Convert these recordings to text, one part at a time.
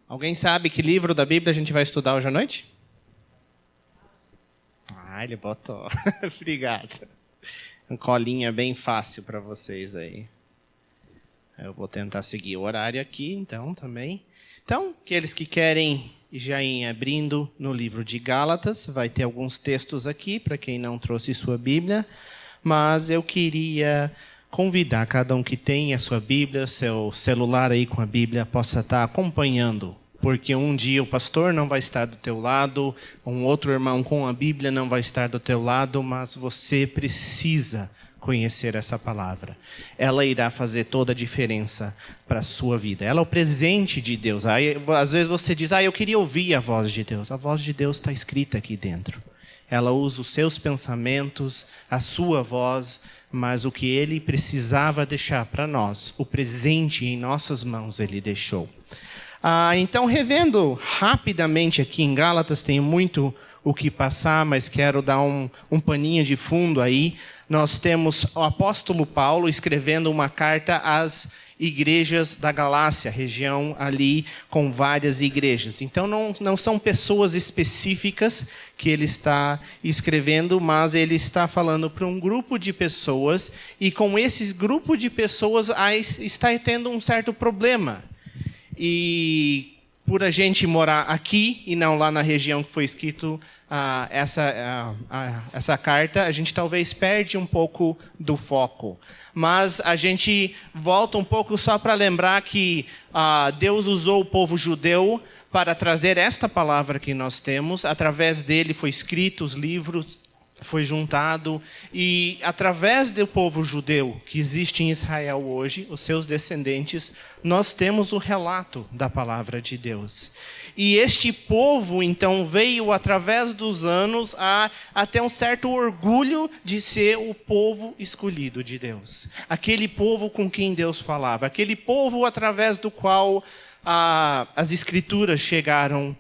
Alguém sabe que livro da Bíblia a gente vai estudar hoje à noite? Ele botou. Obrigado. Uma colinha bem fácil para vocês aí. Eu vou tentar seguir o horário aqui, então, também. Então, aqueles que querem já ir abrindo no livro de Gálatas, vai ter alguns textos aqui, para quem não trouxe sua Bíblia, mas eu queria convidar cada um que tem a sua Bíblia, seu celular aí com a Bíblia, possa estar acompanhando, porque um dia o pastor não vai estar do teu lado, um outro irmão com a Bíblia não vai estar do teu lado, mas você precisa conhecer essa palavra. Ela irá fazer toda a diferença para a sua vida. Ela é o presente de Deus. Aí, às vezes você diz, eu queria ouvir a voz de Deus. A voz de Deus está escrita aqui dentro. Ela usa os seus pensamentos, a sua voz, mas o que Ele precisava deixar para nós, o presente em nossas mãos, Ele deixou. Então, revendo rapidamente aqui em Gálatas, tenho muito o que passar, mas quero dar um paninho de fundo aí. Nós temos o apóstolo Paulo escrevendo uma carta às igrejas da Galácia, região ali com várias igrejas. Então, não são pessoas específicas que ele está escrevendo, mas ele está falando para um grupo de pessoas, e com esse grupo de pessoas está tendo um certo problema. E por a gente morar aqui e não lá na região que foi escrito essa carta, a gente talvez perde um pouco do foco. Mas a gente volta um pouco só para lembrar que Deus usou o povo judeu para trazer esta palavra que nós temos. Através dele foi escrito os livros, foi juntado, e através do povo judeu que existe em Israel hoje, os seus descendentes, nós temos o relato da palavra de Deus. E este povo, então, veio através dos anos a ter um certo orgulho de ser o povo escolhido de Deus. Aquele povo com quem Deus falava, aquele povo através do qual as escrituras chegaram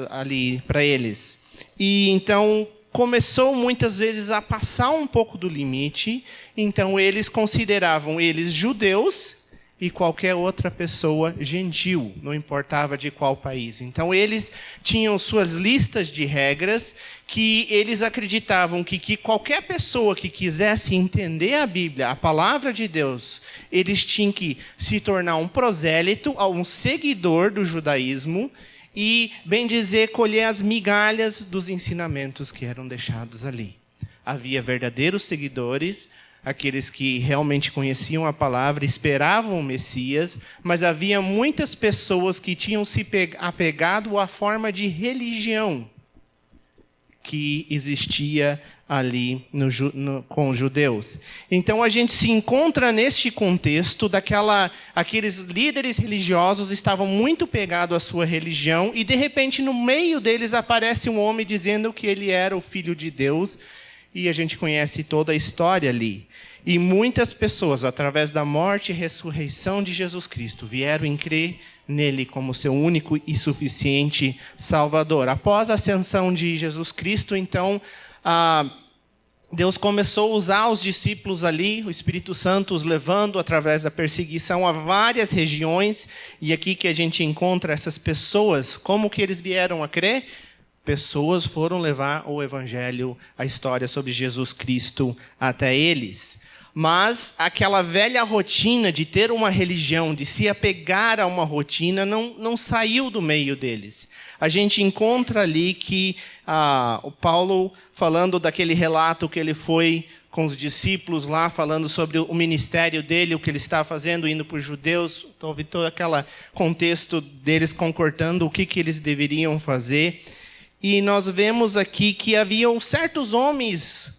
ali para eles. E então começou muitas vezes a passar um pouco do limite, então eles consideravam eles judeus e qualquer outra pessoa gentil, não importava de qual país. Então eles tinham suas listas de regras que eles acreditavam que qualquer pessoa que quisesse entender a Bíblia, a palavra de Deus, eles tinham que se tornar um prosélito, um seguidor do judaísmo, e, bem dizer, colher as migalhas dos ensinamentos que eram deixados ali. Havia verdadeiros seguidores, aqueles que realmente conheciam a palavra, esperavam o Messias, mas havia muitas pessoas que tinham se apegado à forma de religião que existia ali com os judeus. Então a gente se encontra neste contexto aqueles líderes religiosos estavam muito pegados à sua religião, e de repente no meio deles aparece um homem dizendo que ele era o Filho de Deus, e a gente conhece toda a história ali. E muitas pessoas, através da morte e ressurreição de Jesus Cristo, vieram em crer nele como seu único e suficiente Salvador. Após a ascensão de Jesus Cristo, então, Deus começou a usar os discípulos ali, o Espírito Santo os levando através da perseguição a várias regiões, e aqui que a gente encontra essas pessoas. Como que eles vieram a crer? Pessoas foram levar o Evangelho, a história sobre Jesus Cristo até eles. Mas aquela velha rotina de ter uma religião, de se apegar a uma rotina, não saiu do meio deles. A gente encontra ali que o Paulo, falando daquele relato que ele foi com os discípulos lá, falando sobre o ministério dele, o que ele estava fazendo, indo para os judeus, houve todo aquele contexto deles concordando o que eles deveriam fazer. E nós vemos aqui que haviam certos homens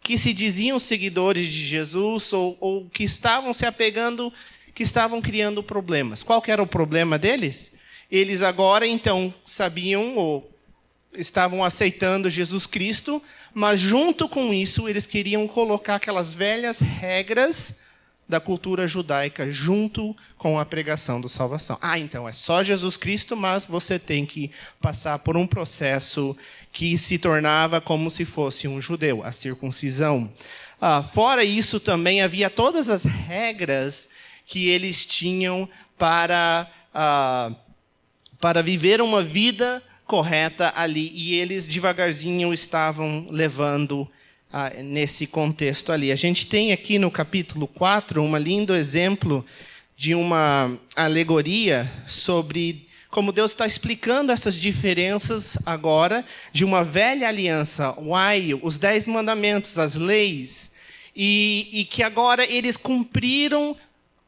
que se diziam seguidores de Jesus, ou que estavam se apegando, que estavam criando problemas. Qual que era o problema deles? Eles agora, então, sabiam ou estavam aceitando Jesus Cristo, mas junto com isso, eles queriam colocar aquelas velhas regras da cultura judaica junto com a pregação da salvação. Então é só Jesus Cristo, mas você tem que passar por um processo que se tornava como se fosse um judeu, a circuncisão. Fora isso, também havia todas as regras que eles tinham para viver uma vida correta ali. E eles devagarzinho estavam levando nesse contexto ali. A gente tem aqui no capítulo 4 um lindo exemplo de uma alegoria sobre como Deus está explicando essas diferenças agora de uma velha aliança, os 10 mandamentos, as leis, e que agora eles cumpriram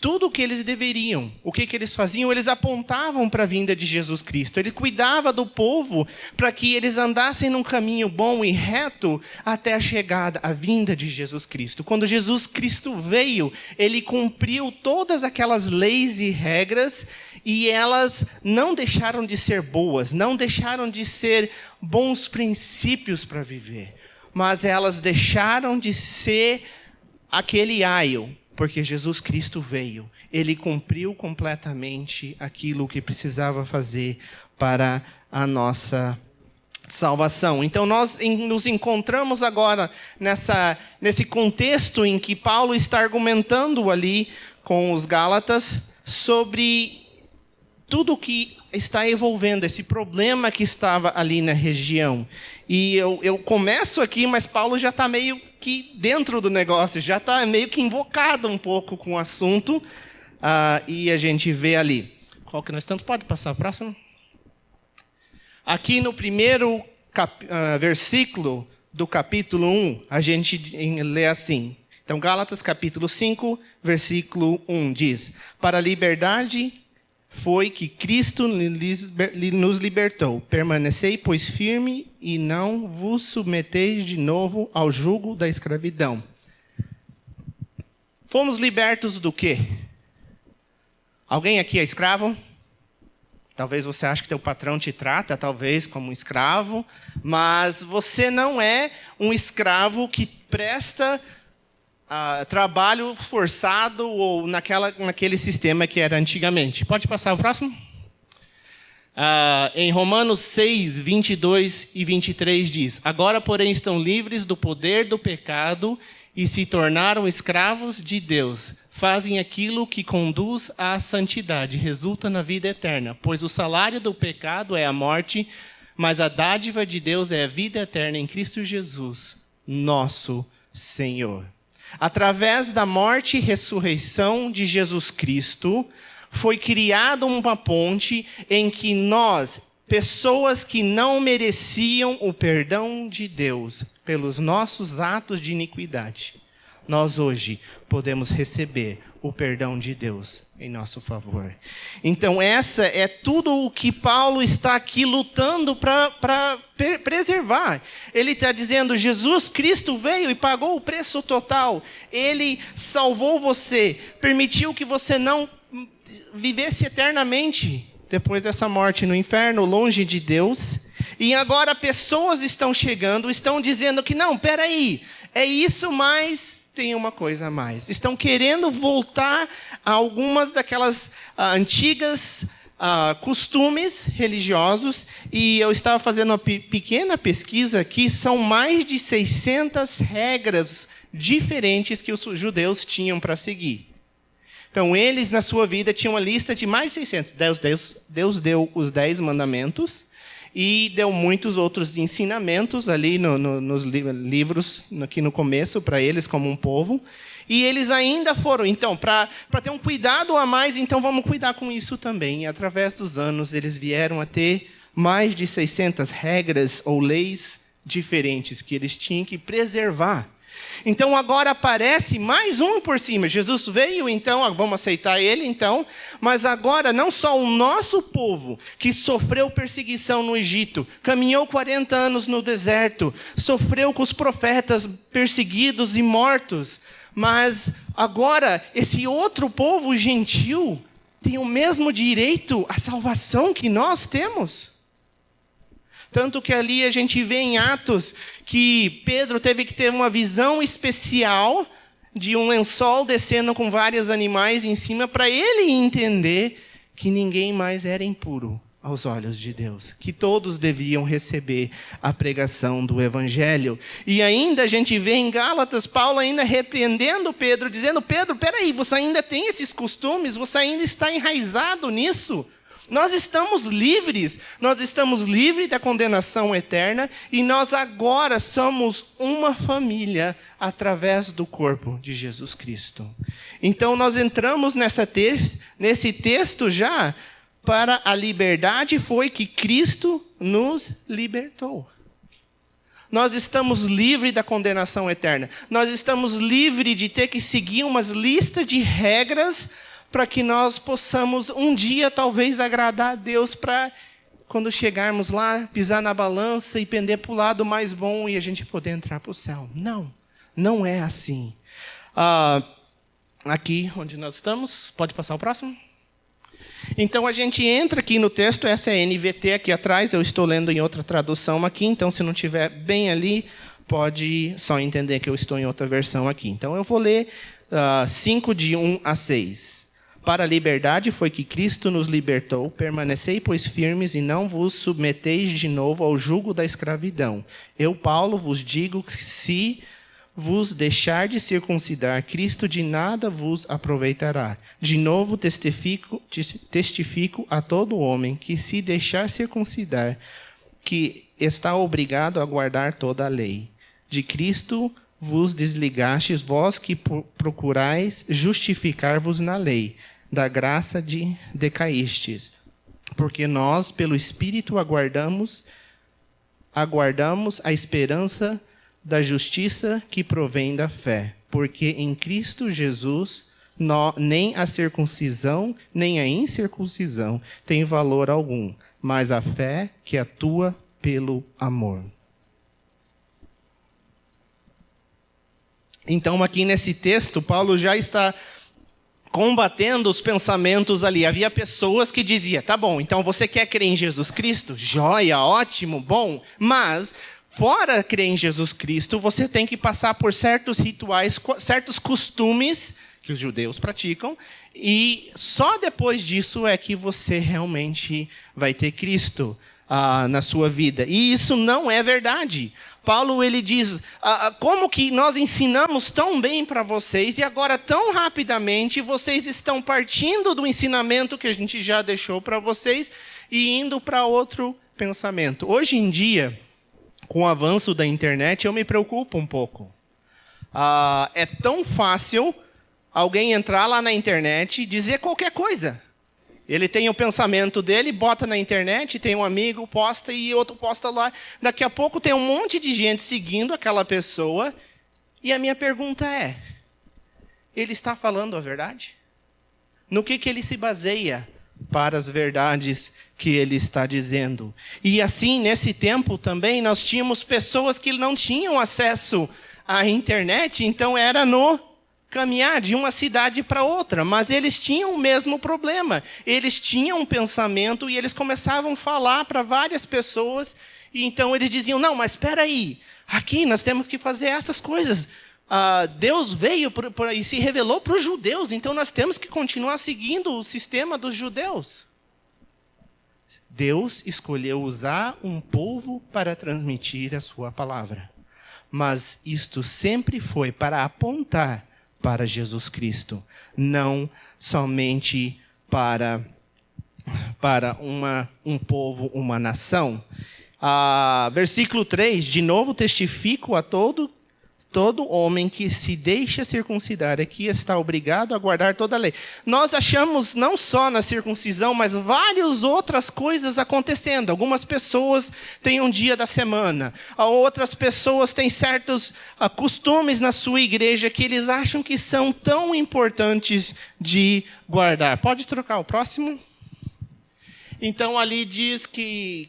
tudo o que eles deveriam. O que eles faziam? Eles apontavam para a vinda de Jesus Cristo. Ele cuidava do povo para que eles andassem num caminho bom e reto até a chegada, a vinda de Jesus Cristo. Quando Jesus Cristo veio, ele cumpriu todas aquelas leis e regras e elas não deixaram de ser boas, não deixaram de ser bons princípios para viver, mas elas deixaram de ser aquele aio, porque Jesus Cristo veio. Ele cumpriu completamente aquilo que precisava fazer para a nossa salvação. Então, nós nos encontramos agora nesse contexto em que Paulo está argumentando ali com os Gálatas sobre tudo o que está envolvendo esse problema que estava ali na região. E eu começo aqui, mas Paulo já está meio que dentro do negócio, já está meio que invocado um pouco com o assunto, e a gente vê ali. Qual que nós estamos? Pode passar a próxima? Aqui no primeiro versículo do capítulo 1, a gente lê assim. Então, Gálatas capítulo 5, versículo 1 diz: para a liberdade foi que Cristo nos libertou. Permanecei, pois, firme e não vos submeteis de novo ao jugo da escravidão. Fomos libertos do quê? Alguém aqui é escravo? Talvez você ache que teu patrão te trata, talvez, como um escravo, mas você não é um escravo que presta trabalho forçado ou naquele sistema que era antigamente. Pode passar o próximo? Em Romanos 6, 22 e 23 diz: agora, porém, estão livres do poder do pecado e se tornaram escravos de Deus. Fazem aquilo que conduz à santidade, resulta na vida eterna. Pois o salário do pecado é a morte, mas a dádiva de Deus é a vida eterna em Cristo Jesus, nosso Senhor. Através da morte e ressurreição de Jesus Cristo, foi criada uma ponte em que nós, pessoas que não mereciam o perdão de Deus pelos nossos atos de iniquidade, nós hoje podemos receber o perdão de Deus em nosso favor. Então, essa é tudo o que Paulo está aqui lutando para preservar. Ele está dizendo, Jesus Cristo veio e pagou o preço total. Ele salvou você, permitiu que você não vivesse eternamente depois dessa morte no inferno, longe de Deus. E agora pessoas estão chegando, estão dizendo que não, peraí, é isso, mas tem uma coisa a mais. Estão querendo voltar a algumas daquelas antigas costumes religiosos, e eu estava fazendo uma pequena pesquisa aqui, são mais de 600 regras diferentes que os judeus tinham para seguir. Então, eles, na sua vida, tinham uma lista de mais de 600. Deus deu os 10 mandamentos e deu muitos outros ensinamentos ali nos livros, aqui no começo, para eles como um povo. E eles ainda foram, então, para ter um cuidado a mais, então vamos cuidar com isso também. E, através dos anos, eles vieram a ter mais de 600 regras ou leis diferentes que eles tinham que preservar. Então, agora aparece mais um por cima. Jesus veio, então, vamos aceitar ele, então. Mas agora, não só o nosso povo, que sofreu perseguição no Egito, caminhou 40 anos no deserto, sofreu com os profetas perseguidos e mortos, mas agora, esse outro povo gentil tem o mesmo direito à salvação que nós temos. Tanto que ali a gente vê em Atos que Pedro teve que ter uma visão especial de um lençol descendo com vários animais em cima para ele entender que ninguém mais era impuro, aos olhos de Deus, que todos deviam receber a pregação do Evangelho. E ainda a gente vê em Gálatas, Paulo ainda repreendendo Pedro, dizendo: Pedro, peraí, você ainda tem esses costumes, você ainda está enraizado nisso. Nós estamos livres da condenação eterna e nós agora somos uma família através do corpo de Jesus Cristo. Então nós entramos nesse texto já para a liberdade foi que Cristo nos libertou. Nós estamos livres da condenação eterna. Nós estamos livres de ter que seguir umas listas de regras para que nós possamos um dia talvez agradar a Deus, para quando chegarmos lá, pisar na balança e pender para o lado mais bom e a gente poder entrar para o céu. Não é assim. Aqui onde nós estamos, pode passar o próximo? Então a gente entra aqui no texto, essa é a NVT aqui atrás, eu estou lendo em outra tradução aqui, então se não estiver bem ali, pode só entender que eu estou em outra versão aqui. Então eu vou ler 5 de 1 a 6. Para a liberdade foi que Cristo nos libertou, permanecei, pois, firmes e não vos submeteis de novo ao jugo da escravidão. Eu, Paulo, vos digo que se vos deixar de circuncidar, Cristo de nada vos aproveitará. De novo testifico a todo homem que se deixar circuncidar, que está obrigado a guardar toda a lei. De Cristo vos desligastes, vós que procurais justificar-vos na lei, da graça decaístes. Porque nós, pelo Espírito, aguardamos a esperança da justiça que provém da fé. Porque em Cristo Jesus, nem a circuncisão, nem a incircuncisão tem valor algum, mas a fé que atua pelo amor. Então, aqui nesse texto, Paulo já está combatendo os pensamentos ali. Havia pessoas que diziam: tá bom, então você quer crer em Jesus Cristo? Joia, ótimo, bom, mas fora crer em Jesus Cristo, você tem que passar por certos rituais, certos costumes que os judeus praticam, e só depois disso é que você realmente vai ter Cristo na sua vida. E isso não é verdade. Paulo ele diz: como que nós ensinamos tão bem para vocês e agora tão rapidamente vocês estão partindo do ensinamento que a gente já deixou para vocês e indo para outro pensamento. Hoje em dia, com o avanço da internet, eu me preocupo um pouco. É tão fácil alguém entrar lá na internet e dizer qualquer coisa. Ele tem o pensamento dele, bota na internet, tem um amigo, posta e outro posta lá. Daqui a pouco tem um monte de gente seguindo aquela pessoa. E a minha pergunta é: ele está falando a verdade? No que ele se baseia para as verdades que ele está dizendo? E assim, nesse tempo também, nós tínhamos pessoas que não tinham acesso à internet, então era no caminhar de uma cidade para outra, mas eles tinham o mesmo problema. Eles tinham um pensamento e eles começavam a falar para várias pessoas, e então eles diziam: não, mas espera aí, aqui nós temos que fazer essas coisas. Deus veio e se revelou para os judeus, então nós temos que continuar seguindo o sistema dos judeus. Deus escolheu usar um povo para transmitir a sua palavra, mas isto sempre foi para apontar para Jesus Cristo, não somente para um povo, uma nação. Versículo 3, de novo testifico a todo homem que se deixa circuncidar, aqui está obrigado a guardar toda a lei. Nós achamos não só na circuncisão, mas várias outras coisas acontecendo. Algumas pessoas têm um dia da semana, outras pessoas têm certos costumes na sua igreja que eles acham que são tão importantes de guardar. Pode trocar o próximo? Então, ali diz que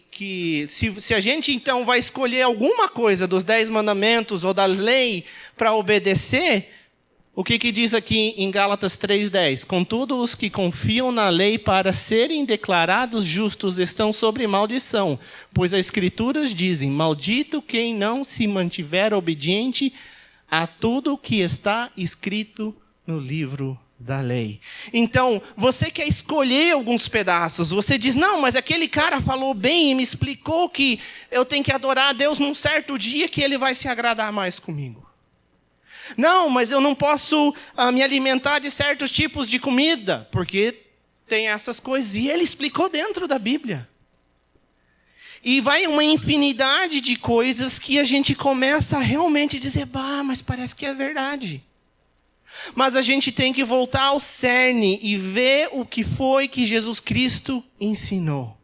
se a gente, então, vai escolher alguma coisa dos 10 mandamentos ou da lei para obedecer, o que diz aqui em Gálatas 3:10? Contudo, os que confiam na lei para serem declarados justos estão sob maldição, pois as Escrituras dizem: maldito quem não se mantiver obediente a tudo o que está escrito no livro da lei. Então, você quer escolher alguns pedaços. Você diz, não, mas aquele cara falou bem e me explicou que eu tenho que adorar a Deus num certo dia que Ele vai se agradar mais comigo. Não, mas eu não posso me alimentar de certos tipos de comida, porque tem essas coisas. E Ele explicou dentro da Bíblia. E vai uma infinidade de coisas que a gente começa a realmente dizer, mas parece que é verdade. Mas a gente tem que voltar ao cerne e ver o que foi que Jesus Cristo ensinou.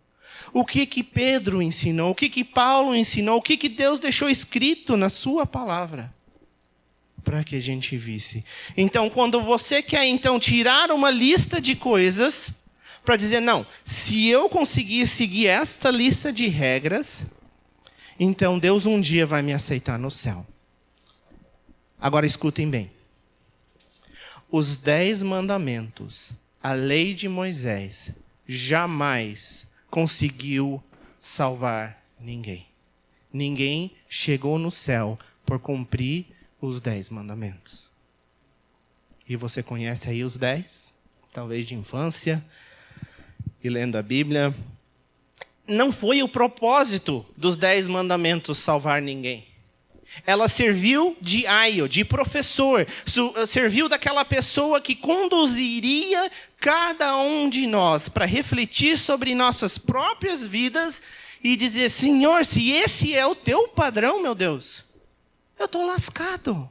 O que Pedro ensinou, o que Paulo ensinou, o que Deus deixou escrito na sua palavra. Para que a gente visse. Então, quando você quer então tirar uma lista de coisas, para dizer, não, se eu conseguir seguir esta lista de regras, então Deus um dia vai me aceitar no céu. Agora escutem bem. Os 10 mandamentos, a lei de Moisés, jamais conseguiu salvar ninguém. Ninguém chegou no céu por cumprir os 10 mandamentos. E você conhece aí os 10? Talvez de infância, e lendo a Bíblia. Não foi o propósito dos 10 mandamentos salvar ninguém. Ela serviu de aio, de professor, serviu daquela pessoa que conduziria cada um de nós para refletir sobre nossas próprias vidas e dizer, Senhor, se esse é o teu padrão, meu Deus, eu estou lascado.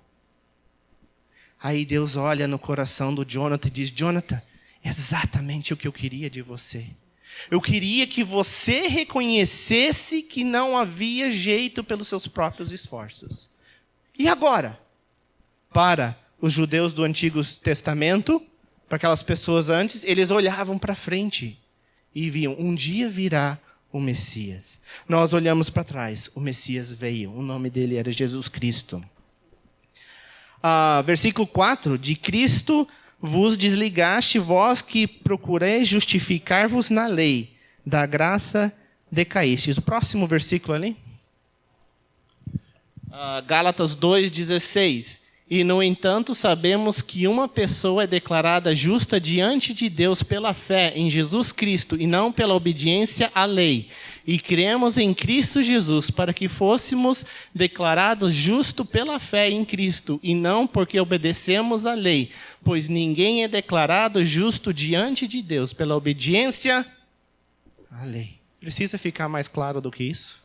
Aí Deus olha no coração do Jonathan e diz, Jonathan, é exatamente o que eu queria de você. Eu queria que você reconhecesse que não havia jeito pelos seus próprios esforços. E agora? Para os judeus do Antigo Testamento, para aquelas pessoas antes, eles olhavam para frente e viam, um dia virá o Messias. Nós olhamos para trás, o Messias veio, o nome dele era Jesus Cristo. Versículo 4, de Cristo vos desligaste, vós que procureis justificar-vos na lei, da graça decaístes. O próximo versículo ali. Gálatas 2,16. E, no entanto, sabemos que uma pessoa é declarada justa diante de Deus pela fé em Jesus Cristo e não pela obediência à lei. E cremos em Cristo Jesus para que fôssemos declarados justos pela fé em Cristo e não porque obedecemos à lei. Pois ninguém é declarado justo diante de Deus pela obediência à lei. Precisa ficar mais claro do que isso?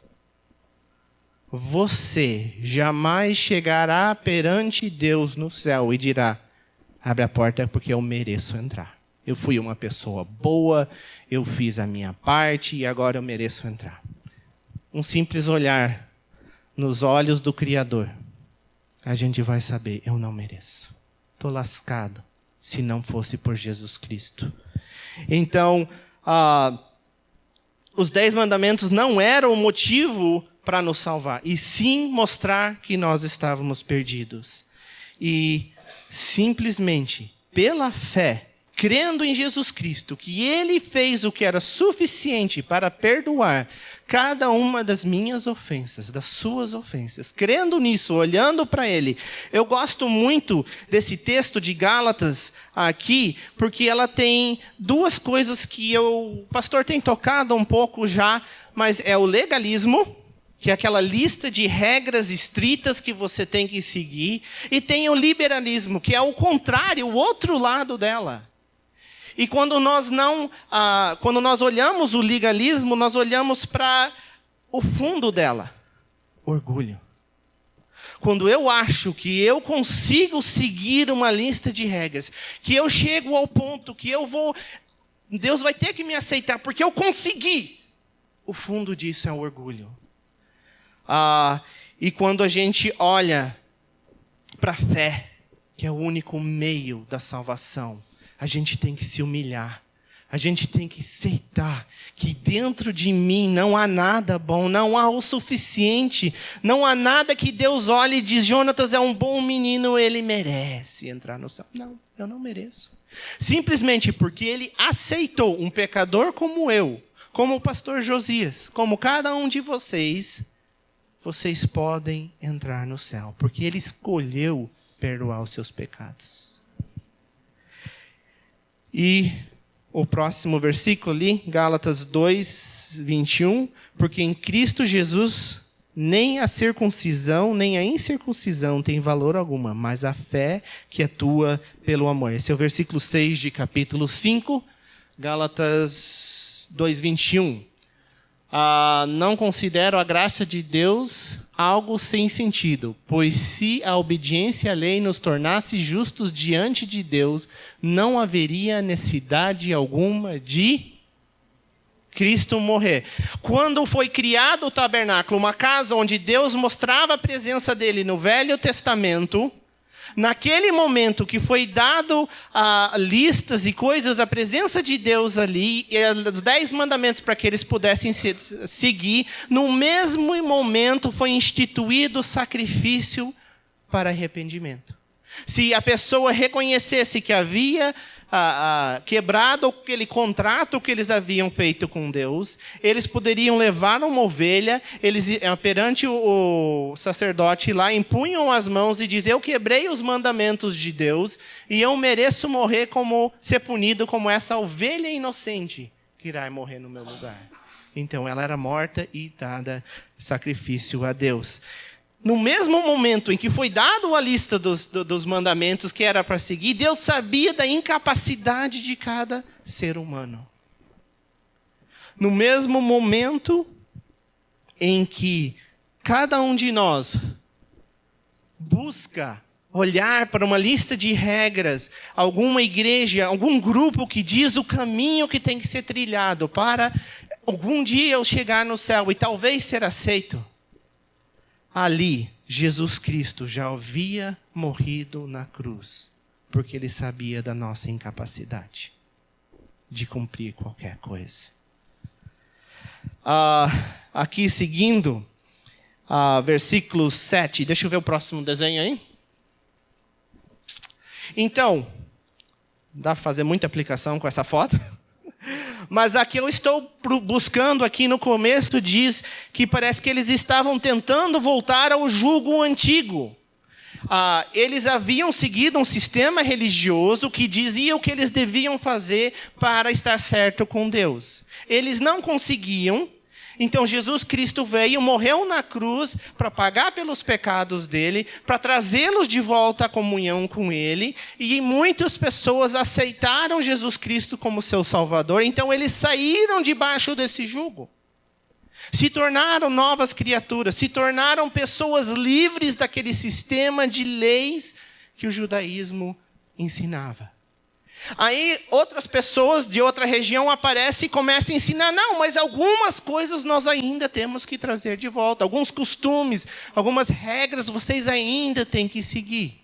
Você jamais chegará perante Deus no céu e dirá, abre a porta porque eu mereço entrar. Eu fui uma pessoa boa, eu fiz a minha parte e agora eu mereço entrar. Um simples olhar nos olhos do Criador, a gente vai saber, eu não mereço. Estou lascado se não fosse por Jesus Cristo. Então, os 10 mandamentos não eram o motivo para nos salvar, e sim mostrar que nós estávamos perdidos. E simplesmente, pela fé, crendo em Jesus Cristo, que Ele fez o que era suficiente para perdoar cada uma das minhas ofensas, das suas ofensas, crendo nisso, olhando para Ele. Eu gosto muito desse texto de Gálatas aqui, porque ela tem 2 coisas que o pastor tem tocado um pouco já, mas é o legalismo, que é aquela lista de regras estritas que você tem que seguir, e tem o liberalismo, que é o contrário, o outro lado dela. E quando nós olhamos o legalismo, nós olhamos para o fundo dela, orgulho. Quando eu acho que eu consigo seguir uma lista de regras, que eu chego ao ponto que Deus vai ter que me aceitar, porque eu consegui. O fundo disso é o orgulho. E quando a gente olha para a fé, que é o único meio da salvação, a gente tem que se humilhar. A gente tem que aceitar que dentro de mim não há nada bom, não há o suficiente, não há nada que Deus olhe e diz, Jonatas é um bom menino, ele merece entrar no céu. Não, eu não mereço. Simplesmente porque ele aceitou um pecador como eu, como o pastor Josias, como cada um de vocês podem entrar no céu, porque Ele escolheu perdoar os seus pecados. E o próximo versículo ali, Gálatas 2, 21. Porque em Cristo Jesus, nem a circuncisão, nem a incircuncisão tem valor alguma, mas a fé que atua pelo amor. Esse é o versículo 6 de capítulo 5, Gálatas 2, 21. Não considero a graça de Deus algo sem sentido, pois se a obediência à lei nos tornasse justos diante de Deus, não haveria necessidade alguma de Cristo morrer. Quando foi criado o tabernáculo, uma casa onde Deus mostrava a presença dele no Velho Testamento, naquele momento que foi dado listas e coisas, a presença de Deus ali, e os 10 mandamentos para que eles pudessem seguir, no mesmo momento foi instituído o sacrifício para arrependimento. Se a pessoa reconhecesse que havia quebrado aquele contrato que eles haviam feito com Deus, eles poderiam levar uma ovelha, eles perante o sacerdote lá, impunham as mãos e diziam: eu quebrei os mandamentos de Deus e eu mereço morrer ser punido como essa ovelha inocente que irá morrer no meu lugar. Então ela era morta e dada sacrifício a Deus. No mesmo momento em que foi dado a lista dos mandamentos que era para seguir, Deus sabia da incapacidade de cada ser humano. No mesmo momento em que cada um de nós busca olhar para uma lista de regras, alguma igreja, algum grupo que diz o caminho que tem que ser trilhado para algum dia eu chegar no céu e talvez ser aceito. Ali, Jesus Cristo já havia morrido na cruz, porque ele sabia da nossa incapacidade de cumprir qualquer coisa. Aqui seguindo, versículo 7, deixa eu ver o próximo desenho aí. Então, dá para fazer muita aplicação com essa foto? Mas aqui eu estou buscando, aqui no começo, diz que parece que eles estavam tentando voltar ao jugo antigo. Eles haviam seguido um sistema religioso que dizia o que eles deviam fazer para estar certo com Deus. Eles não conseguiam. Então Jesus Cristo veio, morreu na cruz para pagar pelos pecados dele, para trazê-los de volta à comunhão com ele. E muitas pessoas aceitaram Jesus Cristo como seu Salvador. Então eles saíram debaixo desse jugo. Se tornaram novas criaturas, se tornaram pessoas livres daquele sistema de leis que o judaísmo ensinava. Aí outras pessoas de outra região aparecem e começam a ensinar: não, mas algumas coisas nós ainda temos que trazer de volta. Alguns costumes, algumas regras vocês ainda têm que seguir.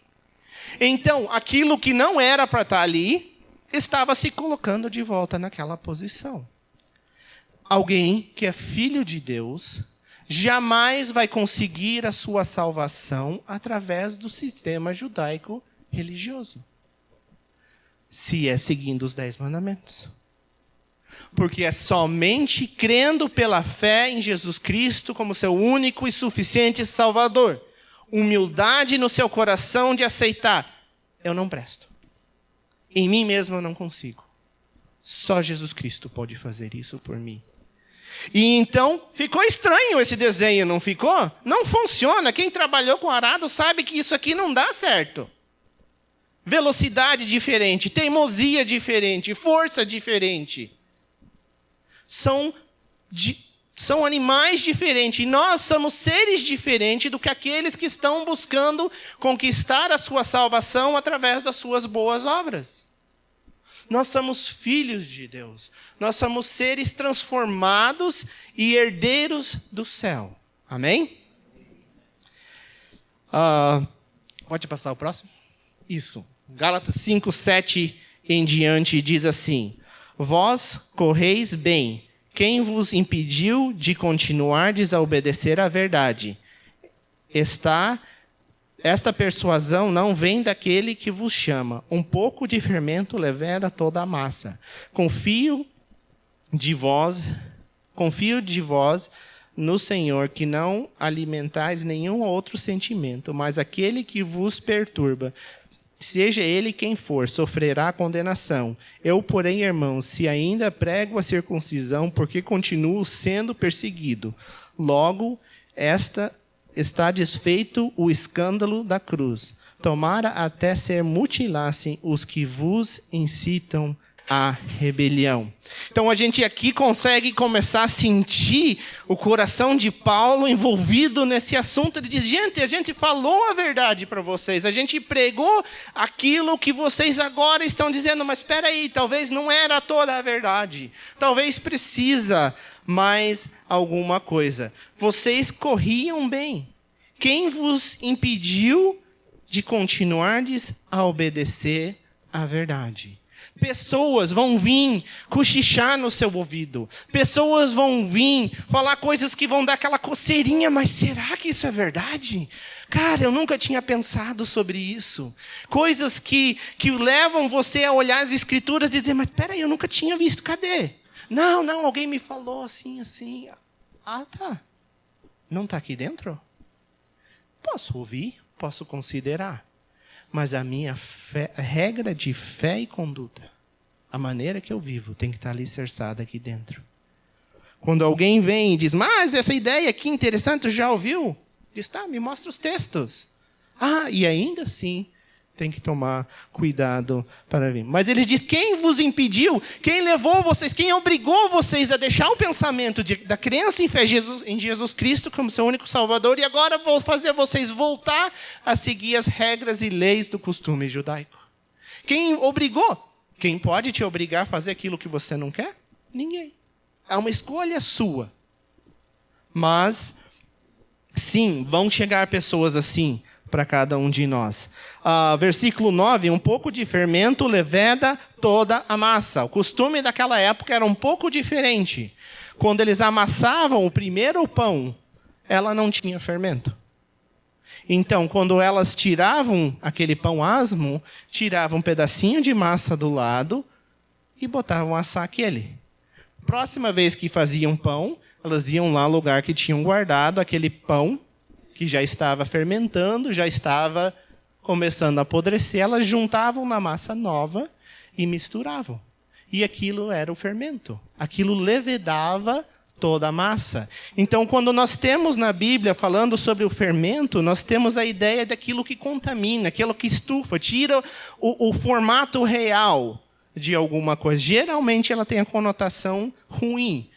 Então, aquilo que não era para estar ali, estava se colocando de volta naquela posição. Alguém que é filho de Deus jamais vai conseguir a sua salvação através do sistema judaico religioso, se é seguindo os 10 mandamentos. Porque é somente crendo pela fé em Jesus Cristo como seu único e suficiente Salvador. Humildade no seu coração de aceitar: eu não presto. Em mim mesmo eu não consigo. Só Jesus Cristo pode fazer isso por mim. E então, ficou estranho esse desenho, não ficou? Não funciona. Quem trabalhou com arado sabe que isso aqui não dá certo. Velocidade diferente, teimosia diferente, força diferente. São animais diferentes. E nós somos seres diferentes do que aqueles que estão buscando conquistar a sua salvação através das suas boas obras. Nós somos filhos de Deus. Nós somos seres transformados e herdeiros do céu. Amém? Pode passar o próximo? Isso. Gálatas 5, 7 em diante diz assim: vós correis bem. Quem vos impediu de continuar a obedecer à verdade? Esta persuasão não vem daquele que vos chama. Um pouco de fermento leveda toda a massa. Confio de vós no Senhor, que não alimentais nenhum outro sentimento, mas aquele que vos perturba. seja ele quem for, sofrerá condenação. Eu, porém, irmãos, se ainda prego a circuncisão, porque continuo sendo perseguido, logo está desfeito o escândalo da cruz. Tomara até ser mutilassem os que vos incitam à rebelião. Então a gente aqui consegue começar a sentir o coração de Paulo envolvido nesse assunto. Ele diz, gente, a gente falou a verdade para vocês, a gente pregou aquilo que vocês agora estão dizendo, mas espera aí, talvez não era toda a verdade, talvez precisa mais alguma coisa. Vocês corriam bem. Quem vos impediu de continuardes a obedecer à verdade? Pessoas vão vir cochichar no seu ouvido. Pessoas vão vir falar coisas que vão dar aquela coceirinha. Mas será que isso é verdade? Cara, eu nunca tinha pensado sobre isso. Coisas que levam você a olhar as escrituras e dizer, mas espera aí, eu nunca tinha visto. Cadê? Não, alguém me falou assim. Ah, tá. Não está aqui dentro? Posso ouvir, posso considerar. Mas a minha a regra de fé e conduta, a maneira que eu vivo, tem que estar alicerçada aqui dentro. Quando alguém vem e diz, mas essa ideia aqui interessante, já ouviu? Diz, tá, me mostra os textos. Ah, e ainda assim, tem que tomar cuidado para vir. Mas ele diz, quem vos impediu, quem levou vocês, quem obrigou vocês a deixar o pensamento da crença em fé em Jesus Cristo como seu único Salvador, e agora vou fazer vocês voltar a seguir as regras e leis do costume judaico? Quem obrigou? Quem pode te obrigar a fazer aquilo que você não quer? Ninguém. É uma escolha sua. Mas, sim, vão chegar pessoas assim para cada um de nós. Versículo 9, um pouco de fermento leveda toda a massa. O costume daquela época era um pouco diferente. Quando eles amassavam o primeiro pão, ela não tinha fermento. Então, quando elas tiravam aquele pão asmo, tiravam um pedacinho de massa do lado e botavam a assar aquele. Próxima vez que faziam pão, elas iam lá no lugar que tinham guardado aquele pão, que já estava fermentando, já estava começando a apodrecer, elas juntavam na massa nova e misturavam. E aquilo era o fermento. Aquilo levedava toda a massa. Então, quando nós temos na Bíblia falando sobre o fermento, nós temos a ideia daquilo que contamina, aquilo que estufa, tira o formato real de alguma coisa. Geralmente ela tem a conotação ruim,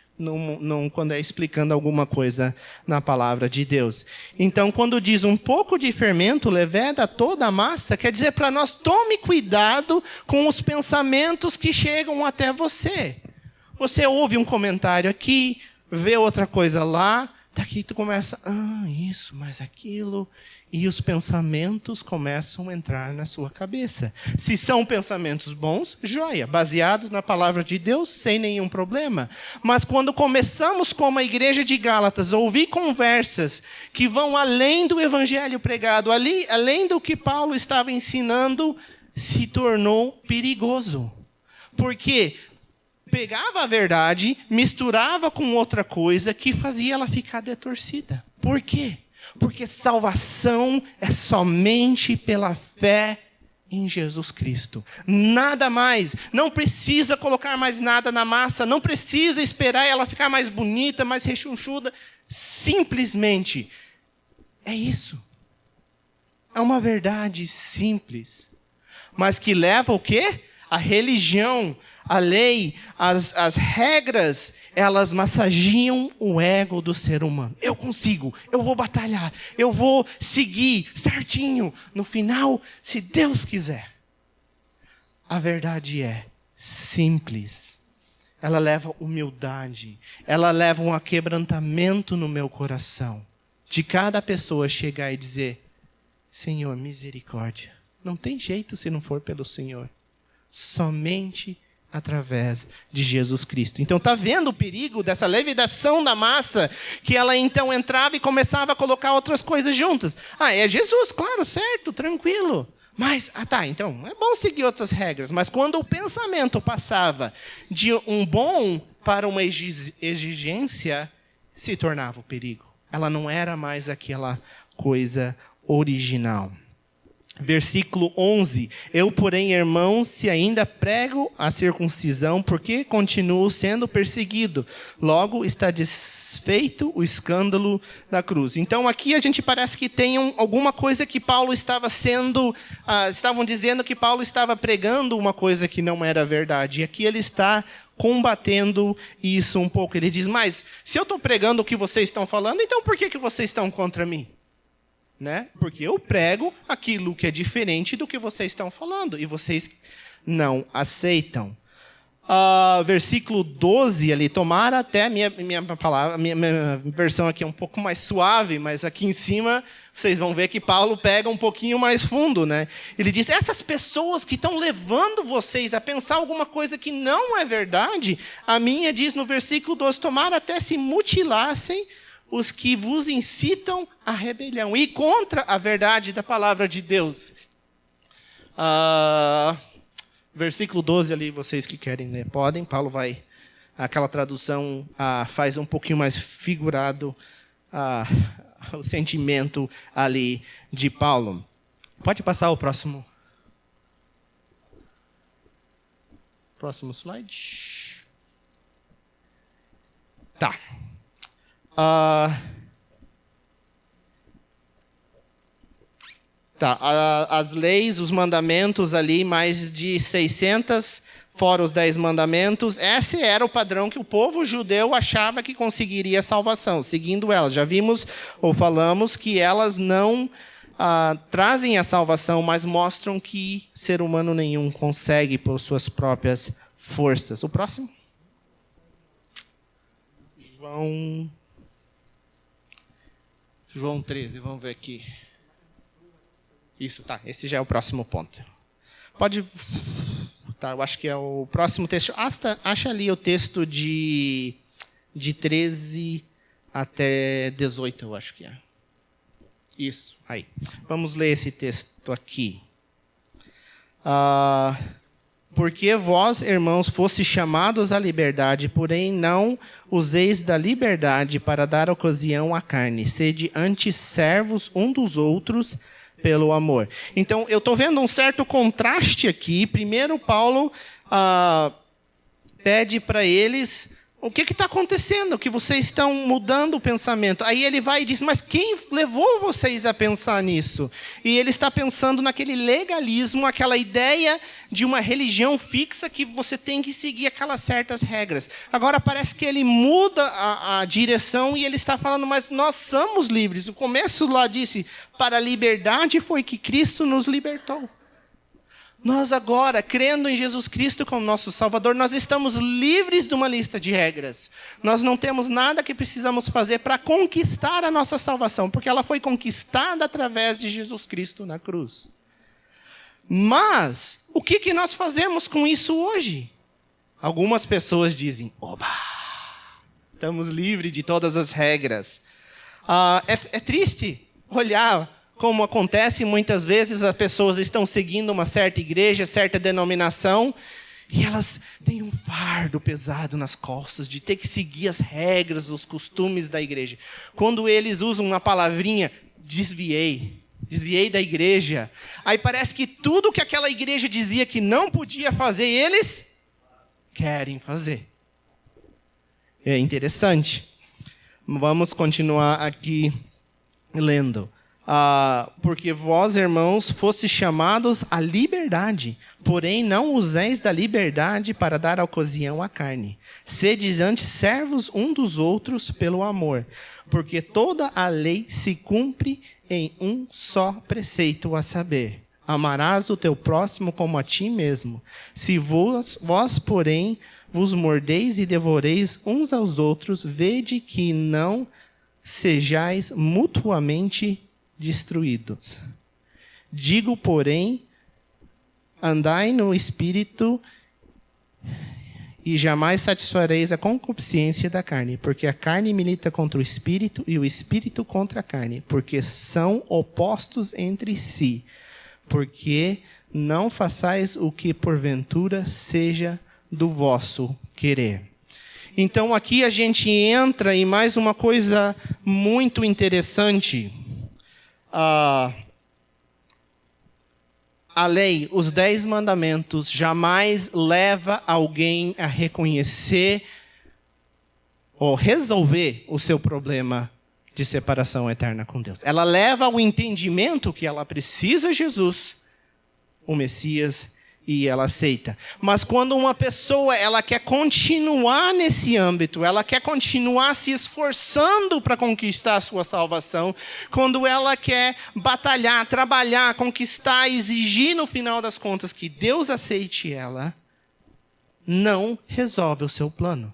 quando é explicando alguma coisa na palavra de Deus. Então, quando diz um pouco de fermento leveda toda a massa, quer dizer para nós, tome cuidado com os pensamentos que chegam até você. Você ouve um comentário aqui, vê outra coisa lá, daqui tu começa, isso, mas aquilo, e os pensamentos começam a entrar na sua cabeça. Se são pensamentos bons, joia, baseados na palavra de Deus, sem nenhum problema. Mas quando começamos, como a igreja de Gálatas, a ouvir conversas que vão além do evangelho pregado, além do que Paulo estava ensinando, se tornou perigoso. Porque pegava a verdade, misturava com outra coisa que fazia ela ficar detorcida. Por quê? Porque salvação é somente pela fé em Jesus Cristo. Nada mais. Não precisa colocar mais nada na massa, não precisa esperar ela ficar mais bonita, mais rechonchuda. Simplesmente é isso. É uma verdade simples, mas que leva o quê? A religião, a lei, as regras, elas massagiam o ego do ser humano. Eu consigo, eu vou batalhar, eu vou seguir certinho. No final, se Deus quiser. A verdade é simples. Ela leva humildade. Ela leva um aquebrantamento no meu coração. De cada pessoa chegar e dizer, Senhor, misericórdia. Não tem jeito se não for pelo Senhor. Somente através de Jesus Cristo. Então está vendo o perigo dessa levidação da massa, que ela então entrava e começava a colocar outras coisas juntas. É Jesus, claro, certo, tranquilo. Mas, então, é bom seguir outras regras, mas quando o pensamento passava de um bom para uma exigência, se tornava o perigo. Ela não era mais aquela coisa original. Versículo 11. Eu, porém, irmãos, se ainda prego a circuncisão, porque continuo sendo perseguido. Logo está desfeito o escândalo da cruz. Então, aqui a gente parece que tem alguma coisa que Paulo estava estavam dizendo que Paulo estava pregando uma coisa que não era verdade. E aqui ele está combatendo isso um pouco. Ele diz, mas se eu estou pregando o que vocês estão falando, então por que vocês estão contra mim? Né? Porque eu prego aquilo que é diferente do que vocês estão falando e vocês não aceitam. Versículo 12 ali, tomara até a minha versão aqui é um pouco mais suave, mas aqui em cima vocês vão ver que Paulo pega um pouquinho mais fundo, né? Ele diz, essas pessoas que estão levando vocês a pensar alguma coisa que não é verdade, a minha diz no versículo 12, tomara até se mutilassem os que vos incitam à rebelião e contra a verdade da palavra de Deus. Versículo 12 ali, vocês que querem ler, podem. Paulo vai, aquela tradução faz um pouquinho mais figurado o sentimento ali de Paulo. Pode passar o próximo slide. Tá. As leis, os mandamentos ali, mais de 600, fora os 10 mandamentos. Esse era o padrão que o povo judeu achava que conseguiria salvação, seguindo elas. Já vimos ou falamos que elas não trazem a salvação, mas mostram que ser humano nenhum consegue por suas próprias forças. O próximo? João 13, vamos ver aqui. Isso, tá. Esse já é o próximo ponto. Pode... Tá, eu acho que é o próximo texto. Acha ali o texto de 13 até 18, eu acho que é. Isso, aí. Vamos ler esse texto aqui. Porque vós, irmãos, fostes chamados à liberdade, porém não useis da liberdade para dar ocasião à carne. Sede antes servos um dos outros pelo amor. Então, eu estou vendo um certo contraste aqui. Primeiro, Paulo pede para eles... O que está acontecendo? Que vocês estão mudando o pensamento. Aí ele vai e diz, mas quem levou vocês a pensar nisso? E ele está pensando naquele legalismo, aquela ideia de uma religião fixa que você tem que seguir aquelas certas regras. Agora parece que ele muda a direção e ele está falando, mas nós somos livres. O começo lá disse, para a liberdade foi que Cristo nos libertou. Nós agora, crendo em Jesus Cristo como nosso Salvador, nós estamos livres de uma lista de regras. Nós não temos nada que precisamos fazer para conquistar a nossa salvação, porque ela foi conquistada através de Jesus Cristo na cruz. Mas, o que nós fazemos com isso hoje? Algumas pessoas dizem, oba, estamos livres de todas as regras. É triste olhar como acontece muitas vezes, as pessoas estão seguindo uma certa igreja, certa denominação, e elas têm um fardo pesado nas costas de ter que seguir as regras, os costumes da igreja. Quando eles usam uma palavrinha, desviei da igreja, aí parece que tudo que aquela igreja dizia que não podia fazer, eles querem fazer. É interessante. Vamos continuar aqui lendo. Porque vós, irmãos, fostes chamados à liberdade, porém não useis da liberdade para dar ocasião à carne. Sedes antes servos um dos outros pelo amor, porque toda a lei se cumpre em um só preceito, a saber, amarás o teu próximo como a ti mesmo. Se vós, porém, vos mordeis e devoreis uns aos outros, vede que não sejais mutuamente destruídos. Digo, porém, andai no Espírito e jamais satisfareis a concupiscência da carne, porque a carne milita contra o Espírito e o Espírito contra a carne, porque são opostos entre si, porque não façais o que porventura seja do vosso querer. Então aqui a gente entra em mais uma coisa muito interessante. a lei, os 10 mandamentos, jamais leva alguém a reconhecer ou resolver o seu problema de separação eterna com Deus. Ela leva ao entendimento que ela precisa de Jesus, o Messias, e ela aceita. Mas quando uma pessoa ela quer continuar nesse âmbito, ela quer continuar se esforçando para conquistar a sua salvação, quando ela quer batalhar, trabalhar, conquistar, exigir no final das contas que Deus aceite ela, não resolve o seu plano.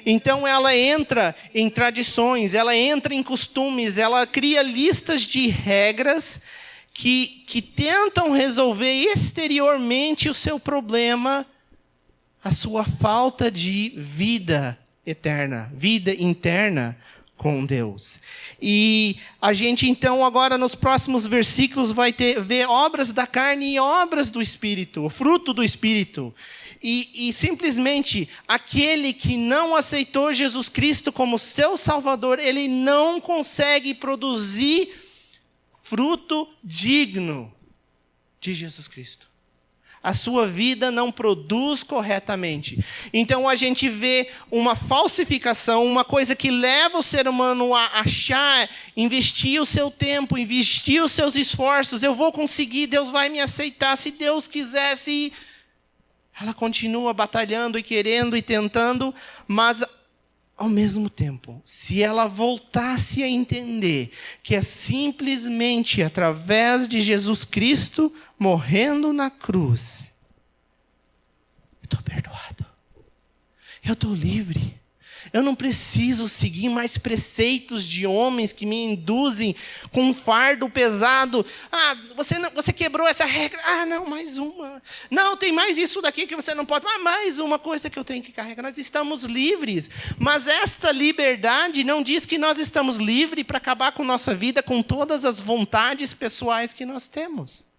Então ela entra em tradições, ela entra em costumes, ela cria listas de regras que tentam resolver exteriormente o seu problema, a sua falta de vida eterna, vida interna com Deus. E a gente então agora nos próximos versículos vai ver obras da carne e obras do Espírito, o fruto do Espírito. E simplesmente aquele que não aceitou Jesus Cristo como seu Salvador, ele não consegue produzir fruto digno de Jesus Cristo. A sua vida não produz corretamente. Então a gente vê uma falsificação, uma coisa que leva o ser humano a achar, investir o seu tempo, investir os seus esforços. Eu vou conseguir, Deus vai me aceitar, se Deus quisesse. Ela continua batalhando e querendo e tentando, mas ao mesmo tempo, se ela voltasse a entender que é simplesmente através de Jesus Cristo morrendo na cruz, eu estou perdoado, eu estou livre, eu não preciso seguir mais preceitos de homens que me induzem com um fardo pesado. Você quebrou essa regra. Não, mais uma. Não, tem mais isso daqui que você não pode. Mais uma coisa que eu tenho que carregar. Nós estamos livres. Mas esta liberdade não diz que nós estamos livres para acabar com nossa vida, com todas as vontades pessoais que nós temos.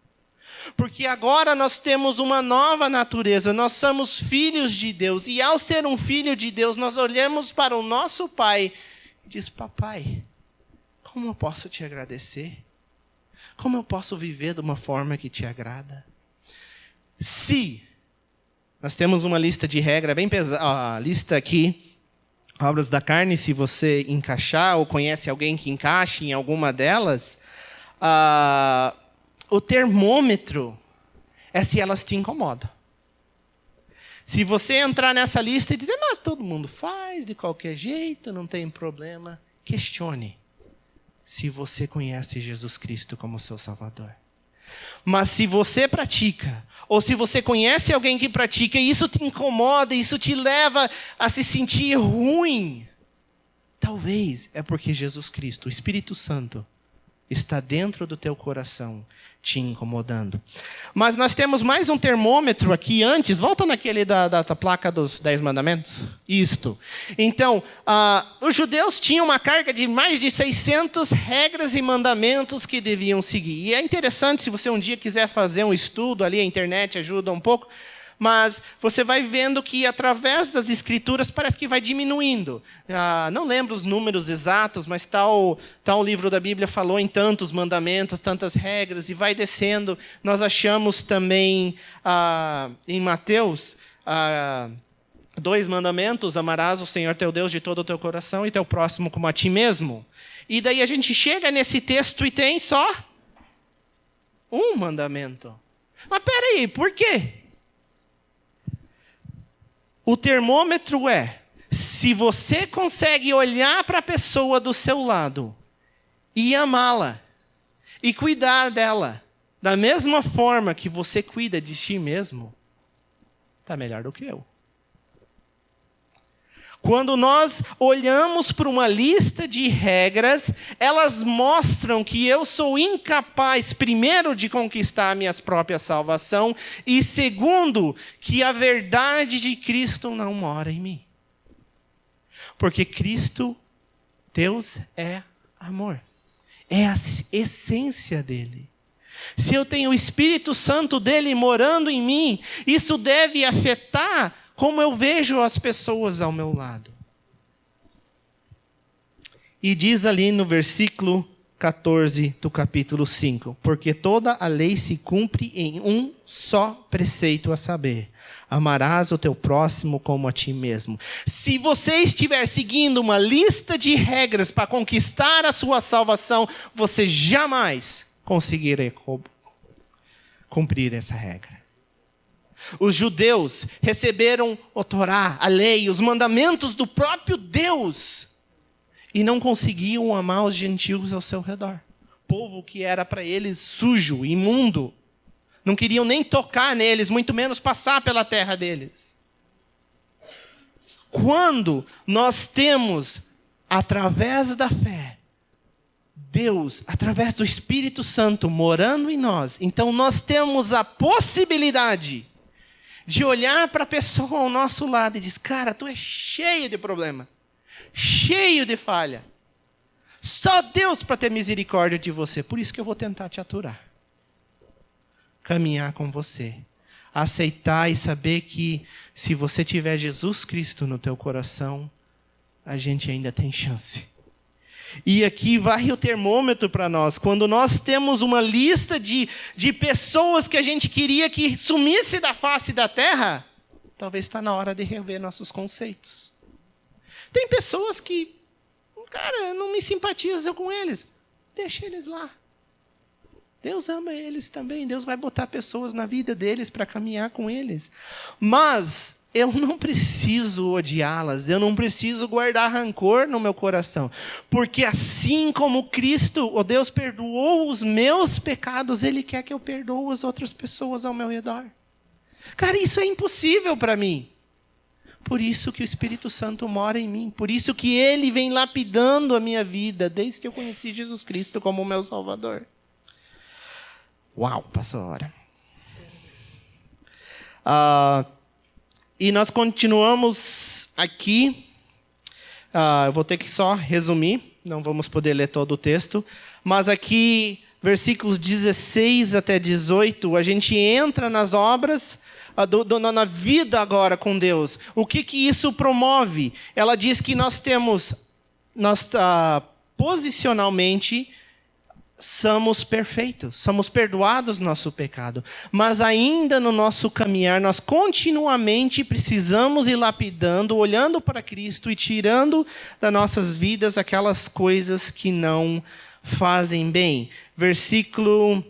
Porque agora nós temos uma nova natureza, nós somos filhos de Deus. E ao ser um filho de Deus, nós olhamos para o nosso Pai e diz: papai, como eu posso te agradecer? Como eu posso viver de uma forma que te agrada? Se nós temos uma lista de regra bem pesada, a lista aqui, obras da carne, se você encaixar ou conhece alguém que encaixe em alguma delas, o termômetro é se elas te incomodam. Se você entrar nessa lista e dizer: mas todo mundo faz, de qualquer jeito, não tem problema, questione se você conhece Jesus Cristo como seu Salvador. Mas se você pratica, ou se você conhece alguém que pratica, e isso te incomoda, isso te leva a se sentir ruim, talvez é porque Jesus Cristo, o Espírito Santo, está dentro do teu coração, te incomodando. Mas nós temos mais um termômetro aqui antes. Volta naquele da placa dos 10 mandamentos. Isto. Então, os judeus tinham uma carga de mais de 600 regras e mandamentos que deviam seguir. E é interessante, se você um dia quiser fazer um estudo, ali a internet ajuda um pouco, mas você vai vendo que através das escrituras parece que vai diminuindo. Não lembro os números exatos, mas tal livro da Bíblia falou em tantos mandamentos, tantas regras, e vai descendo. Nós achamos também em Mateus 2 mandamentos: amarás o Senhor teu Deus de todo o teu coração e teu próximo como a ti mesmo. E daí a gente chega nesse texto e tem só um mandamento. Mas peraí, por quê? O termômetro é: se você consegue olhar para a pessoa do seu lado e amá-la e cuidar dela da mesma forma que você cuida de si mesmo, está melhor do que eu. Quando nós olhamos para uma lista de regras, elas mostram que eu sou incapaz, primeiro, de conquistar a minha própria salvação, e segundo, que a verdade de Cristo não mora em mim. Porque Cristo, Deus, é amor. É a essência dele. Se eu tenho o Espírito Santo dele morando em mim, isso deve afetar como eu vejo as pessoas ao meu lado. E diz ali no versículo 14 do capítulo 5. Porque toda a lei se cumpre em um só preceito, a saber: amarás o teu próximo como a ti mesmo. Se você estiver seguindo uma lista de regras para conquistar a sua salvação, você jamais conseguirá cumprir essa regra. Os judeus receberam o Torá, a lei, os mandamentos do próprio Deus, e não conseguiam amar os gentios ao seu redor. Povo que era para eles sujo, imundo. Não queriam nem tocar neles, muito menos passar pela terra deles. Quando nós temos, através da fé, Deus, através do Espírito Santo, morando em nós, então nós temos a possibilidade de olhar para a pessoa ao nosso lado e dizer: cara, tu é cheio de problema, cheio de falha. Só Deus para ter misericórdia de você. Por isso que eu vou tentar te aturar. Caminhar com você. Aceitar e saber que se você tiver Jesus Cristo no teu coração, a gente ainda tem chance. E aqui vai o termômetro para nós. Quando nós temos uma lista de pessoas que a gente queria que sumisse da face da terra, talvez está na hora de rever nossos conceitos. Tem pessoas que, cara, eu não me simpatizo com eles. Deixa eles lá. Deus ama eles também. Deus vai botar pessoas na vida deles para caminhar com eles. Mas eu não preciso odiá-las. Eu não preciso guardar rancor no meu coração. Porque assim como Cristo, o Deus, perdoou os meus pecados, Ele quer que eu perdoe as outras pessoas ao meu redor. Cara, isso é impossível para mim. Por isso que o Espírito Santo mora em mim. Por isso que Ele vem lapidando a minha vida, desde que eu conheci Jesus Cristo como meu Salvador. Uau, passou a hora. E nós continuamos aqui. Eu vou ter que só resumir, não vamos poder ler todo o texto. Mas aqui, versículos 16 até 18, a gente entra nas obras, na vida agora com Deus. O que isso promove? Ela diz que nós posicionalmente, somos perfeitos, somos perdoados do nosso pecado. Mas ainda no nosso caminhar, nós continuamente precisamos ir lapidando, olhando para Cristo e tirando das nossas vidas aquelas coisas que não fazem bem. Versículo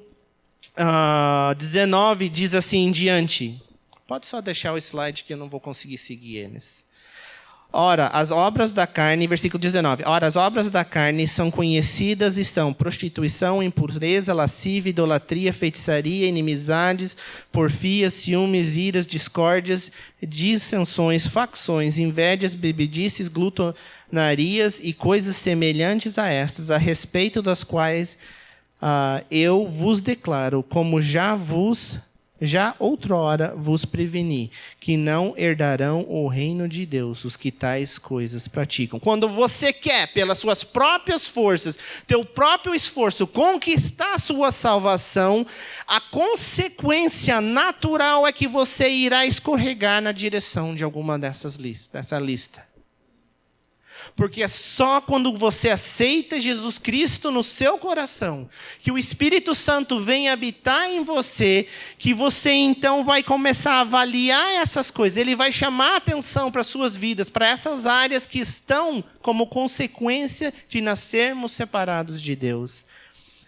19 diz assim em diante. Pode só deixar o slide que eu não vou conseguir seguir eles. Ora, as obras da carne, versículo 19. Ora, as obras da carne são conhecidas e são prostituição, impureza, lascívia, idolatria, feitiçaria, inimizades, porfias, ciúmes, iras, discórdias, dissensões, facções, invejas, bebedices, glutonarias e coisas semelhantes a estas, a respeito das quais eu vos declaro, como já outrora vos preveni, que não herdarão o reino de Deus os que tais coisas praticam. Quando você quer, pelas suas próprias forças, teu próprio esforço, conquistar a sua salvação, a consequência natural é que você irá escorregar na direção de alguma dessa lista. Porque é só quando você aceita Jesus Cristo no seu coração, que o Espírito Santo vem habitar em você, que você então vai começar a avaliar essas coisas. Ele vai chamar a atenção para as suas vidas, para essas áreas que estão como consequência de nascermos separados de Deus.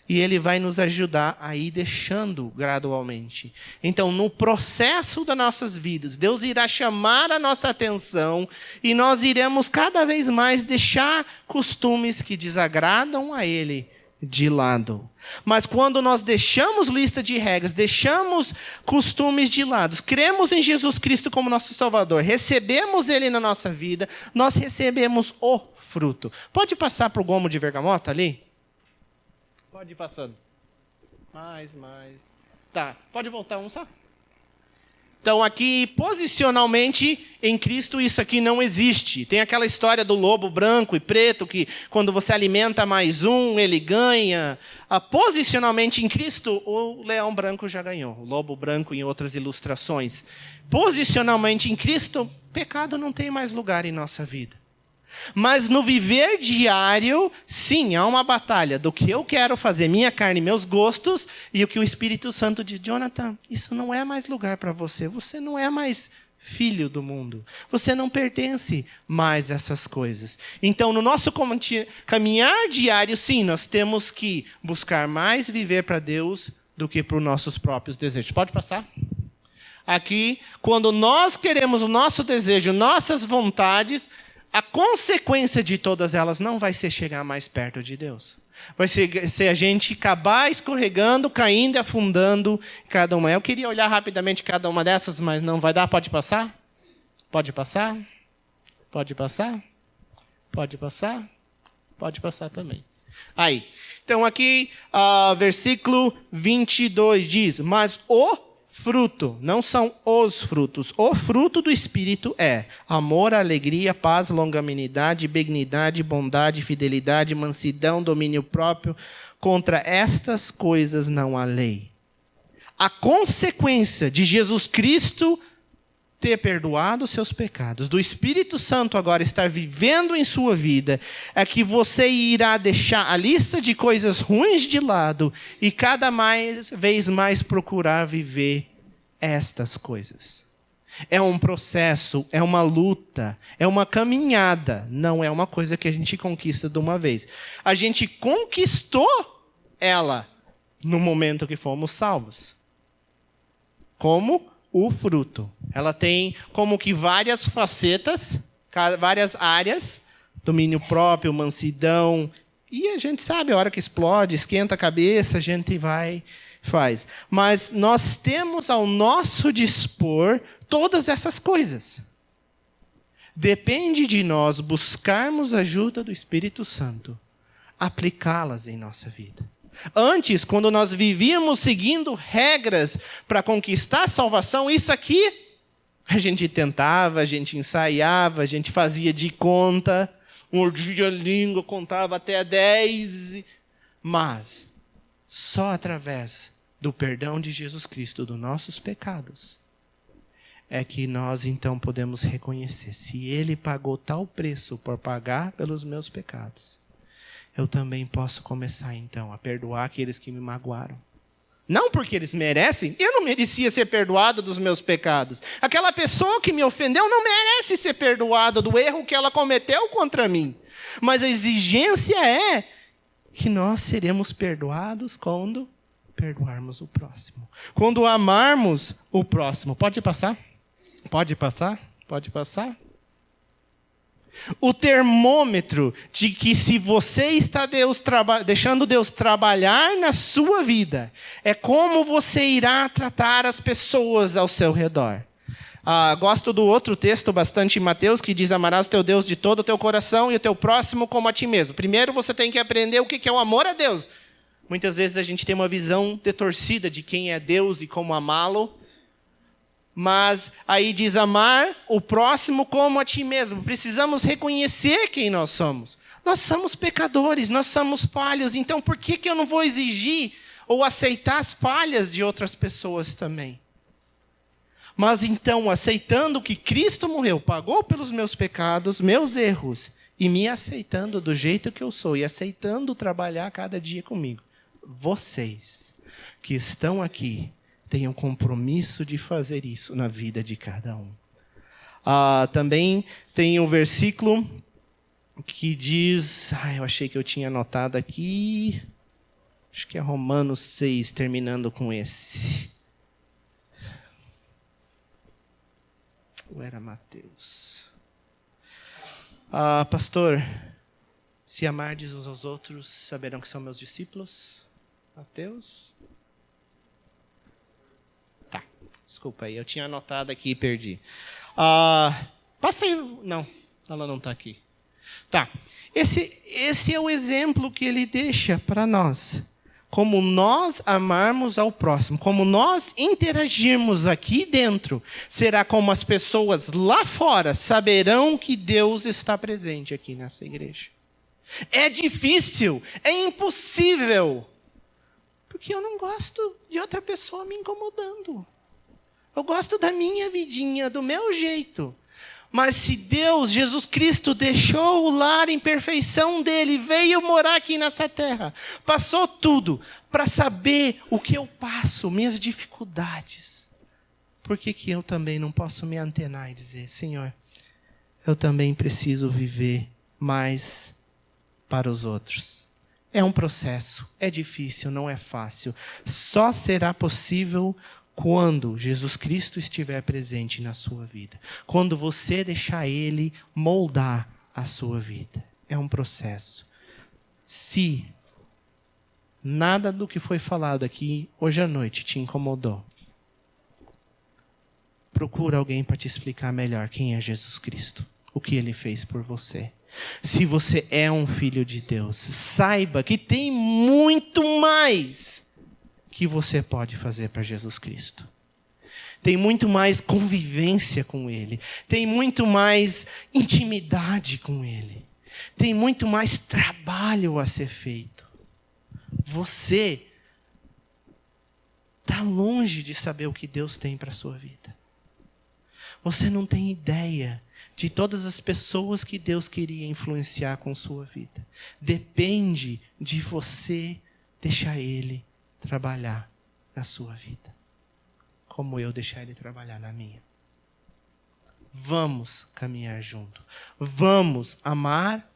E Ele vai nos ajudar a ir deixando gradualmente. Então, no processo das nossas vidas, Deus irá chamar a nossa atenção e nós iremos cada vez mais deixar costumes que desagradam a Ele de lado. Mas quando nós deixamos lista de regras, deixamos costumes de lado, cremos em Jesus Cristo como nosso Salvador, recebemos Ele na nossa vida, nós recebemos o fruto. Pode passar para o gomo de bergamota ali? Pode ir passando. Mais. Tá, pode voltar um só? Então aqui, posicionalmente, em Cristo, isso aqui não existe. Tem aquela história do lobo branco e preto, que quando você alimenta mais um, ele ganha. Posicionalmente em Cristo, o leão branco já ganhou. O lobo branco em outras ilustrações. Posicionalmente em Cristo, pecado não tem mais lugar em nossa vida. Mas no viver diário, sim, há uma batalha do que eu quero fazer, minha carne, meus gostos, e o que o Espírito Santo diz: Jonathan, isso não é mais lugar para você. Você não é mais filho do mundo. Você não pertence mais a essas coisas. Então, no nosso caminhar diário, sim, nós temos que buscar mais viver para Deus do que para os nossos próprios desejos. Pode passar? Aqui, quando nós queremos o nosso desejo, nossas vontades, a consequência de todas elas não vai ser chegar mais perto de Deus. Vai ser a gente acabar escorregando, caindo e afundando cada uma. Eu queria olhar rapidamente cada uma dessas, mas não vai dar. Pode passar? Pode passar? Pode passar? Pode passar? Pode passar também. Aí. Então aqui, versículo 22 diz: mas o fruto, não são os frutos. O fruto do Espírito é amor, alegria, paz, longanimidade, benignidade, bondade, fidelidade, mansidão, domínio próprio. Contra estas coisas não há lei. A consequência de Jesus Cristo ter perdoado os seus pecados, do Espírito Santo agora estar vivendo em sua vida, é que você irá deixar a lista de coisas ruins de lado e cada vez mais procurar viver estas coisas. É um processo, é uma luta, é uma caminhada, não é uma coisa que a gente conquista de uma vez. A gente conquistou ela no momento que fomos salvos. Como o fruto. Ela tem como que várias facetas, várias áreas, domínio próprio, mansidão, e a gente sabe, a hora que explode, esquenta a cabeça, a gente vai, faz. Mas nós temos ao nosso dispor todas essas coisas. Depende de nós buscarmos a ajuda do Espírito Santo, aplicá-las em nossa vida. Antes, quando nós vivíamos seguindo regras para conquistar a salvação, isso aqui, a gente tentava, a gente ensaiava, a gente fazia de conta, mordia a língua, contava até 10. Mas, só através do perdão de Jesus Cristo dos nossos pecados, é que nós então podemos reconhecer, se Ele pagou tal preço por pagar pelos meus pecados, eu também posso começar, então, a perdoar aqueles que me magoaram. Não porque eles merecem, eu não merecia ser perdoado dos meus pecados. Aquela pessoa que me ofendeu não merece ser perdoada do erro que ela cometeu contra mim. Mas a exigência é que nós seremos perdoados quando perdoarmos o próximo. Quando amarmos o próximo. Pode passar? Pode passar? Pode passar? O termômetro de que se você está deixando Deus trabalhar na sua vida, é como você irá tratar as pessoas ao seu redor. Gosto do outro texto bastante em Mateus, que diz: amarás o teu Deus de todo o teu coração e o teu próximo como a ti mesmo. Primeiro você tem que aprender o que é o amor a Deus. Muitas vezes a gente tem uma visão detorcida de quem é Deus e como amá-lo. Mas aí diz amar o próximo como a ti mesmo. Precisamos reconhecer quem nós somos. Nós somos pecadores, nós somos falhos. Então por que eu não vou exigir ou aceitar as falhas de outras pessoas também? Mas então, aceitando que Cristo morreu, pagou pelos meus pecados, meus erros, e me aceitando do jeito que eu sou, e aceitando trabalhar cada dia comigo, vocês que estão aqui, tenham compromisso de fazer isso na vida de cada um. Também tem um versículo que diz... eu achei que eu tinha anotado aqui. Acho que é Romanos 6, terminando com esse. Ou era Mateus? Pastor, se amardes uns aos outros, saberão que são meus discípulos. Mateus? Desculpa aí, eu tinha anotado aqui e perdi. Passa aí. Não, ela não está aqui. Tá. Esse é o exemplo que ele deixa para nós. Como nós amarmos ao próximo, como nós interagirmos aqui dentro, será como as pessoas lá fora saberão que Deus está presente aqui nessa igreja. É difícil, é impossível, porque eu não gosto de outra pessoa me incomodando. Eu gosto da minha vidinha, do meu jeito. Mas se Deus, Jesus Cristo, deixou o lar em perfeição dele, veio morar aqui nessa terra, passou tudo para saber o que eu passo, minhas dificuldades, por que eu também não posso me antenar e dizer, Senhor, eu também preciso viver mais para os outros? É um processo, é difícil, não é fácil. Só será possível quando Jesus Cristo estiver presente na sua vida. Quando você deixar Ele moldar a sua vida. É um processo. Se nada do que foi falado aqui hoje à noite te incomodou, procura alguém para te explicar melhor quem é Jesus Cristo. O que Ele fez por você. Se você é um filho de Deus, saiba que tem muito mais que você pode fazer para Jesus Cristo. Tem muito mais convivência com Ele. Tem muito mais intimidade com Ele. Tem muito mais trabalho a ser feito. Você está longe de saber o que Deus tem para a sua vida. Você não tem ideia de todas as pessoas que Deus queria influenciar com sua vida. Depende de você deixar Ele trabalhar na sua vida, como eu deixar Ele trabalhar na minha. Vamos caminhar junto. Vamos amar.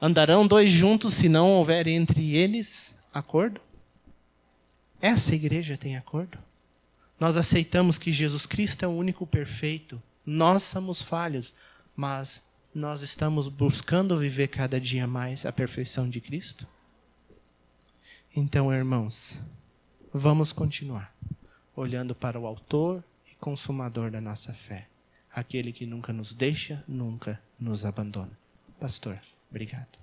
Andarão dois juntos se não houver entre eles acordo? Essa igreja tem acordo? Nós aceitamos que Jesus Cristo é o único perfeito. Nós somos falhos, mas nós estamos buscando viver cada dia mais a perfeição de Cristo? Então, irmãos, vamos continuar olhando para o autor e consumador da nossa fé. Aquele que nunca nos deixa, nunca nos abandona. Pastor, obrigado.